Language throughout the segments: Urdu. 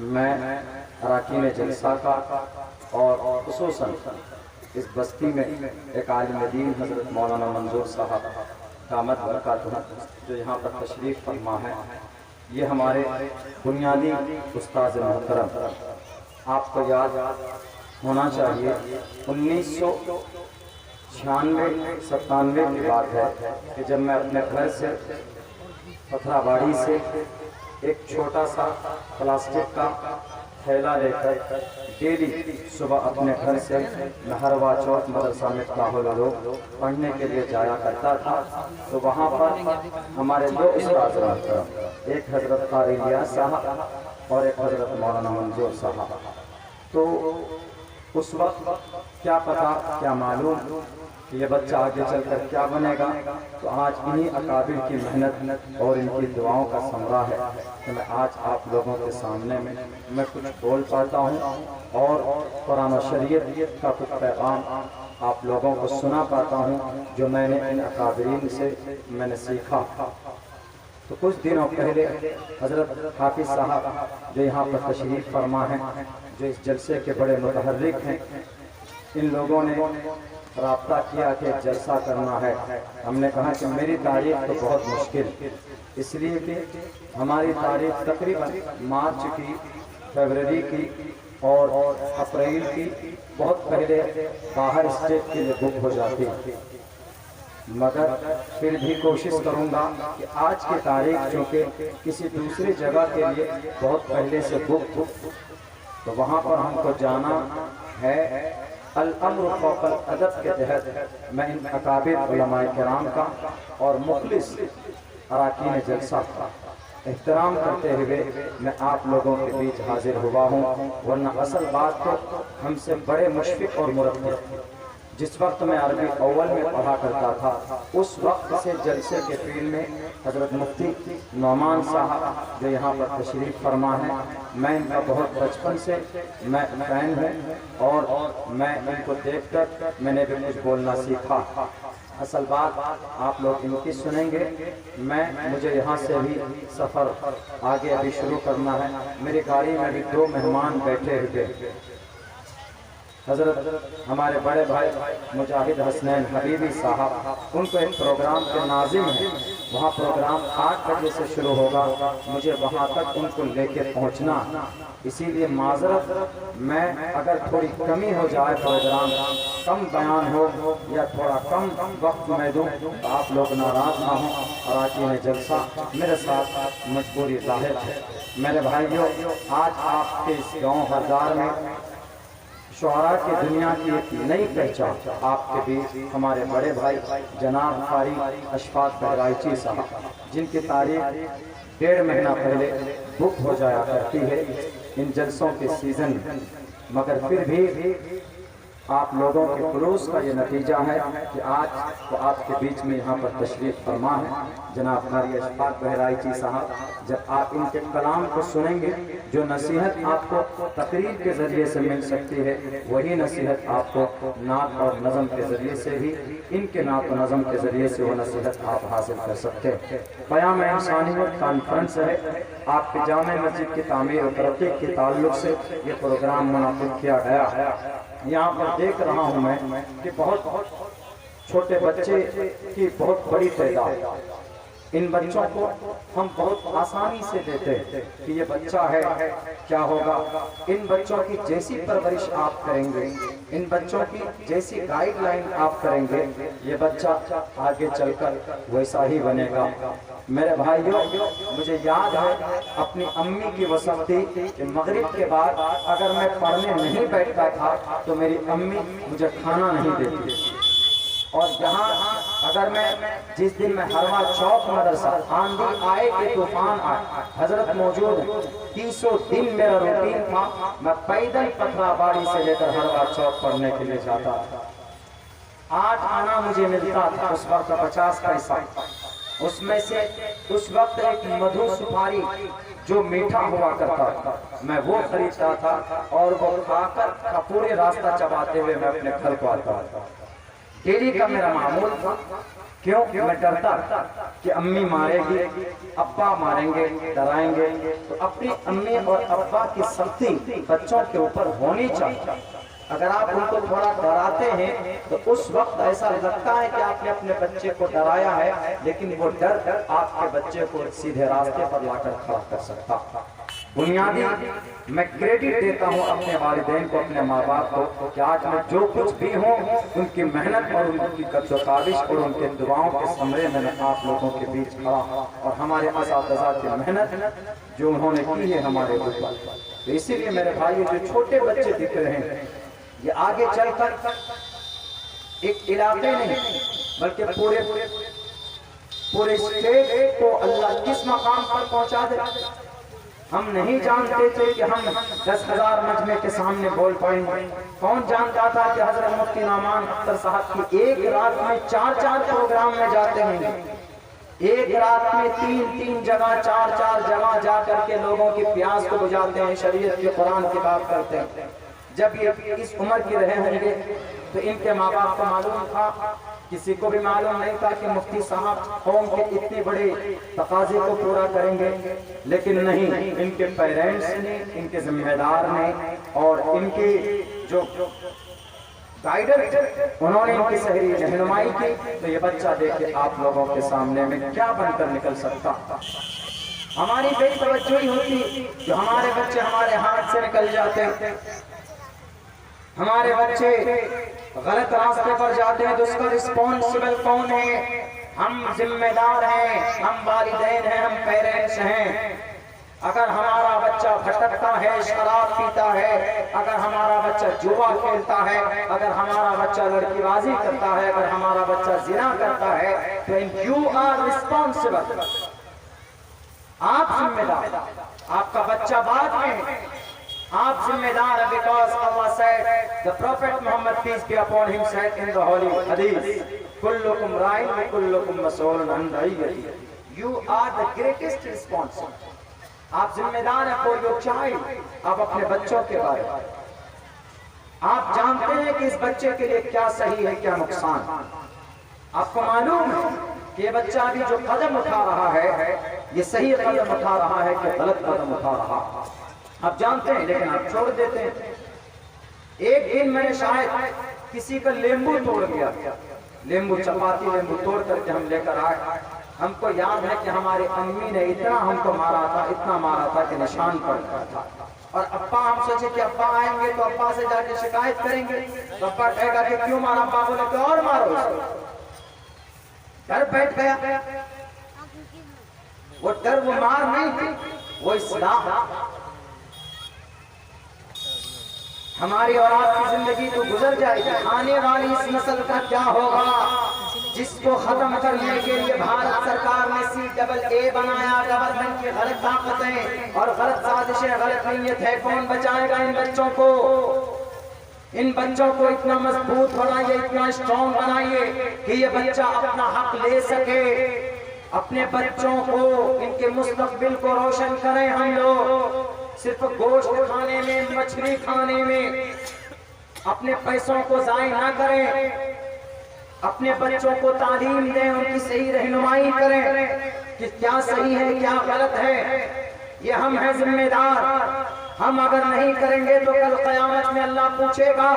میں اراکین جلسہ کا اور خصوصاً اس بستی میں ایک عالم دین حضرت مولانا منظور صاحب دامت برکاتہ جو یہاں پر تشریف فرما ہے، یہ ہمارے بنیادی استاذ محترم، آپ کو یاد ہونا چاہیے 1996-97 کی بات ہے کہ جب میں اپنے گھر سے پتھراواڑی سے ایک چھوٹا سا پلاسٹک کا تھیلا لے کر ڈیلی صبح اپنے گھر سے نہروا چوک مدرسہ مفتاح العلوم پڑھنے کے لیے جایا کرتا تھا، تو وہاں پر ہمارے دو استاد محترم، ایک حضرت قاری الیاس صاحب اور ایک حضرت مولانا منظور صاحب، تو اس وقت کیا پتا کیا معلوم کہ یہ بچہ آگے چل کر کیا بنے گا، تو آج انہی اکابر کی محنت اور ان کی دعاؤں کا ثمرہ ہے کہ میں آج آپ لوگوں کے سامنے میں کچھ بول پاتا ہوں اور قرآن و شریعت کا کچھ پیغام آپ لوگوں کو سنا پاتا ہوں جو میں نے ان اکابرین سے میں نے سیکھا۔ تو کچھ دنوں پہلے حضرت حافظ صاحب جو یہاں پر تشریف فرما ہیں، جو اس جلسے کے بڑے متحرک ہیں، ان لوگوں نے رابطہ کیا کہ جلسہ کرنا ہے۔ ہم نے کہا کہ میری تاریخ تو بہت مشکل، اس لیے کہ ہماری تاریخ تقریباً مارچ کی، فروری کی اور اپریل کی بہت پہلے باہر اسٹیٹ کے لیے بک ہو جاتی، مگر پھر بھی کوشش کروں گا کہ آج کی تاریخ چونکہ کسی دوسری جگہ کے لیے بہت پہلے سے بک تو وہاں پر ہم کو جانا ہے۔ الامر فوق الادب کے تحت میں ان اکابر علماء کرام کا اور مخلص اراکین جلسہ کا احترام کرتے ہوئے میں آپ لوگوں کے بیچ حاضر ہوا ہوں، ورنہ اصل بات تو ہم سے بڑے مشفق اور مربی جس وقت میں عربی اول میں پڑھا کرتا تھا، اس وقت سے جلسے کے فیل میں حضرت مفتی نعمان صاحب جو یہاں پر تشریف فرما ہے، میں ان کا بہت بچپن سے میں فین ہوں اور میں ان کو دیکھ کر میں نے بھی کچھ بولنا سیکھا۔ اصل بات آپ لوگ ان کی سنیں گے، مجھے یہاں سے بھی سفر آگے ابھی شروع کرنا ہے۔ میری گاڑی میں بھی دو مہمان بیٹھے ہوئے، حضرت ہمارے بڑے بھائی مجاہد حسنین حبیبی صاحب، ان کو ایک پروگرام کے ناظم ہیں، وہاں پروگرام 8 بجے سے شروع ہوگا، مجھے وہاں تک ان کو لے کے پہنچنا، اسی لیے معذرت میں اگر تھوڑی کمی ہو جائے، پروگرام کم بیان ہو یا تھوڑا کم وقت میں دوں تو آپ لوگ ناراض نہ ہوں۔ اراکین جلسہ میرے ساتھ مجبوری ظاہر ہے۔ میرے بھائیوں، آج آپ کے اس گاؤں ہردار میں شعراء کی دنیا کی ایک نئی پہچان آپ کے بیچ ہمارے بڑے بھائی جناب قاری اشفاق بہرائچی صاحب، جن کی تاریخ 1.5 مہینہ پہلے بک ہو جایا کرتی ہے ان جلسوں کے سیزن، مگر پھر بھی آپ لوگوں کے خلوص کا یہ نتیجہ ہے کہ آج وہ آپ کے بیچ میں یہاں پر تشریف فرما ہے۔ جناب قاری اشفاق بہرائچی صاحب، جب آپ ان کے کلام کو سنیں گے، جو نصیحت آپ کو تقریر کے ذریعے سے مل سکتی ہے، وہی نصیحت آپ کو نعت اور نظم کے ذریعے سے بھی، ان کے نعت و نظم کے ذریعے سے وہ نصیحت آپ حاصل کر سکتے ہیں۔ پیام انسانیت کانفرنس ہے، آپ کے جامع مسجد کی تعمیر و ترقی کے تعلق سے یہ پروگرام منعقد کیا گیا ہے۔ یہاں پر دیکھ رہا ہوں میں کہ بہت چھوٹے بچے کی بہت بڑی تعداد، ان بچوں کو ہم بہت آسانی سے دیتے کہ یہ بچہ ہے کیا ہوگا، ان بچوں کی جیسی پرورش آپ کریں گے، ان بچوں کی جیسی گائیڈ لائن آپ کریں گے، یہ بچہ آگے چل کر ویسا ہی بنے گا۔ میرے بھائیوں، مجھے یاد ہے اپنی امی کی وصف تھی کہ مغرب کے بعد اگر میں پڑھنے نہیں بیٹھتا تھا تو میری امی مجھے کھانا نہیں دیتی، اور یہاں اگر میں جس دن میں ہروا چوک مدرسہ آندھی آئے کہ طوفان آئے حضرت موجود ہے، 300 دن میرا روٹین تھا، میں پیدل پتھراواڑی سے لے کر ہروا چوک پڑھنے کے لیے جاتا تھا۔ 8 آنا مجھے ملتا تھا اس وقت 50 پیسہ، اس میں سے اس وقت ایک مدھو سپاری جو میٹھا ہوا کرتا تھا میں وہ خریدتا تھا، اور وہ کھا کر پورے راستہ چباتے ہوئے میں اپنے گھر کو آتا تھا۔ ڈیلی کا میرا معمول تھا۔ کیوں؟ میں ڈرتا کہ امی مارے گی، ابا ماریں گے، ڈرائیں گے، تو اپنی امی اور ابا کی سختی بچوں کے اوپر ہونی چاہیے۔ اگر آپ ان کو تھوڑا ڈراتے ہیں تو اس وقت ایسا لگتا ہے کہ آپ نے اپنے بچے کو ڈرایا ہے، لیکن وہ ڈر آپ کے بچے کو سیدھے راستے پر لا کر کھڑا کر سکتا۔ بنیادی میں کریڈٹ دیتا ہوں اپنے والدین کو، اپنے ماں باپ کو، کہ آج میں جو کچھ بھی ہوں ان کی محنت اور ان کی قد و کاوش اور ان کے دعاؤں کے ثمرے میں آپ لوگوں کے بیچ کھڑا ہوں، اور ہمارے اساتذہ کی محنت جو انہوں نے کی ہے ہمارے اوپر۔ تو اسی لیے میرے بھائی جو چھوٹے بچے دکھ رہے ہیں، یہ آگے چل کر ایک علاقے نہیں بلکہ پورے اسٹیٹ کو اللہ کس مقام پر پہنچا دے۔ ہم نہیں جانتے تھے کہ ہم 10,000 مجمع کے سامنے بول پائیں گے۔ کون جانتا تھا کہ حضرت مفتی نعمان اختر صاحب کی ایک رات میں 4 پروگرام میں جاتے ہیں، ایک رات میں 3 جگہ 4 جگہ جا کر کے لوگوں کی پیاس کو بجھاتے ہیں، شریعت کے قرآن کی بات کرتے ہیں۔ جب یہ اس عمر کے رہے ہوں گے تو ان کے ماں باپ کو معلوم تھا، کسی کو بھی معلوم نہیں تھا کہ مفتی صاحب قوم کے اتنے بڑے تقاضے کو پورا کریں گے، لیکن نہیں، ان کے پیرنٹس نے، ان کے ذمہ دار نے اور ان کے جو گائیڈر انہوں نے ان کی صحیح رہنمائی کی، تو یہ بچہ دیکھے آپ لوگوں کے سامنے میں کیا بن کر نکل سکتا۔ ہماری بے توجہی ہوتی جو ہمارے بچے ہمارے ہاتھ سے نکل جاتے ہیں، ہمارے بچے غلط راستے پر جاتے ہیں، تو اس کا رسپونسبل کون ہے؟ ہم ذمہ دار ہیں، ہم والدین ہیں، ہم پیرنٹس ہیں۔ اگر ہمارا بچہ بھٹکتا ہے، شراب پیتا ہے، اگر ہمارا بچہ جوا کھیلتا ہے، اگر ہمارا بچہ لڑکی بازی کرتا ہے، اگر ہمارا بچہ زنا کرتا ہے، تو you are responsible۔ آپ ذمہ دار، آپ کا بچہ بعد میں، آپ ذمہ دار ہے، because Allah said, the Prophet Muhammad peace be upon him said in the holy hadith, kullukum ra'in wa kullukum mas'ulun an ra'iyyatihi۔ You are the greatest responsible۔ آپ ذمہ دار ہیں for your child، آپ اپنے بچوں کے بارے میں آپ جانتے ہیں کہ اس بچے کے لیے کیا صحیح ہے کیا نقصان۔ آپ کو معلوم ہے کہ یہ بچہ ابھی جو قدم اٹھا رہا ہے یہ صحیح قدم اٹھا رہا ہے کہ غلط قدم اٹھا رہا ہے، آپ جانتے ہیں، لیکن آپ چھوڑ دیتے ہیں۔ ایک دن میں نے شاید کسی کا لیمبو توڑ گیا، لیمبو چپاتی لیمبو توڑ کر کے ہم لے کر آئے۔ ہم کو یاد ہے کہ ہماری امی نے اتنا ہم کو مارا تھا، اتنا مارا تھا کہ نشان پڑ گیا تھا، اور ابا ہم سوچے کہ ابا آئیں گے تو ابا سے جا کے شکایت کریں گے، تو ابا کہے گا کہ کیوں مارا؟ ابا بولے کہ اور مارو اس کو۔ ڈر بیٹھ گیا، وہ ڈر وہ مار نہیں تھی، وہ اصلاح۔ ہماری اولاد کی زندگی تو گزر جائے گی، آنے والی اس نسل کا کیا ہوگا جس کو ختم کرنے کے لیے بھارت سرکار نے CAA بنایا۔ گورنمنٹ کی غلط طاقتیں اور غلط سازشیں، غلط نیت ہے، کون بچائے گا ان بچوں کو؟ ان بچوں کو اتنا مضبوط بنائیے، اتنا اسٹرانگ بنائیے کہ یہ بچہ اپنا حق لے سکے، اپنے بچوں کو، ان کے مستقبل کو روشن کریں۔ ہم لوگ صرف گوشت کھانے میں، مچھلی کھانے میں اپنے پیسوں کو ضائع نہ کریں، اپنے بچوں کو تعلیم دیں، ان کی صحیح رہنمائی کریں کہ کیا صحیح ہے کیا غلط ہے۔ یہ ہم ہیں ذمہ دار، ہم اگر نہیں کریں گے تو کل قیامت میں اللہ پوچھے گا۔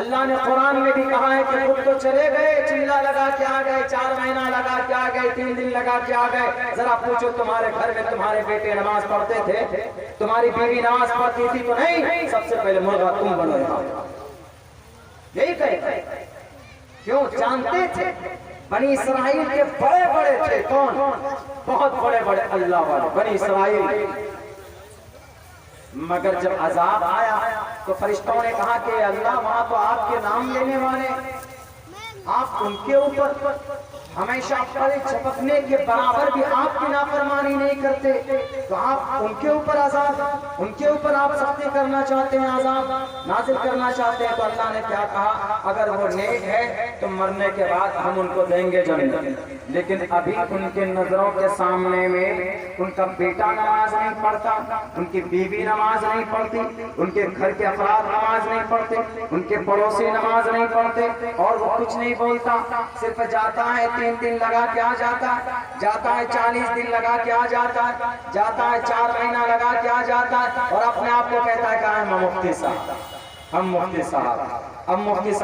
اللہ نے قرآن میں بھی کہا ہے کہ خود تو چلے گئے، چلا لگا کے آ گئے، 4 مہینہ لگا کے آ گئے، 3 دن لگا کے آ گئے، ذرا پوچھو تمہارے گھر میں تمہارے بیٹے نماز پڑھتے تھے؟ تمہاری بیوی نماز پڑھتی تھی تو نہیں؟ سب سے پہلے مرغا تم بنو گا، یہی کہے۔ کیوں؟ جانتے تھے بنی اسرائیل کے بڑے بڑے تھے، کون؟ بہت بڑے بڑے اللہ والے بنی اسرائیل، مگر جب عذاب آیا تو فرشتوں نے کہا کہ اللہ وہاں تو آپ کے نام لینے والے، آپ ان کے اوپر ہمیشہ پڑے چھپکنے کے برابر بھی آپ کی نافرمانی نہیں کرتے تو آپ ان کے اوپر عذاب، ان کے اوپر آپ سختی کرنا چاہتے ہیں، عذاب نازل کرنا چاہتے ہیں۔ تو اللہ نے کیا کہا، اگر وہ نیک ہے تو مرنے کے بعد ہم ان کو دیں گے جنت، لیکن ابھی ان کے نظروں کے سامنے میں ان کا بیٹا نماز نہیں پڑھتا، ان کی بیوی نماز نہیں پڑھتی، ان کے گھر کے افراد نماز نہیں پڑھتے، ان کے پڑوسی نماز نہیں پڑھتے، اور وہ کچھ نہیں بولتا، صرف جاتا ہے 3 دن لگا کے آ جاتا ہے، جاتا ہے 40 دن لگا کے آ جاتا ہے، جاتا ہے 4 مہینہ لگا کے آ جاتا ہے، اور اپنے آپ کو کہتا ہے کہ ہم مفتی صاحب، ہم مفتی صاحب، ہم مفتی صاحب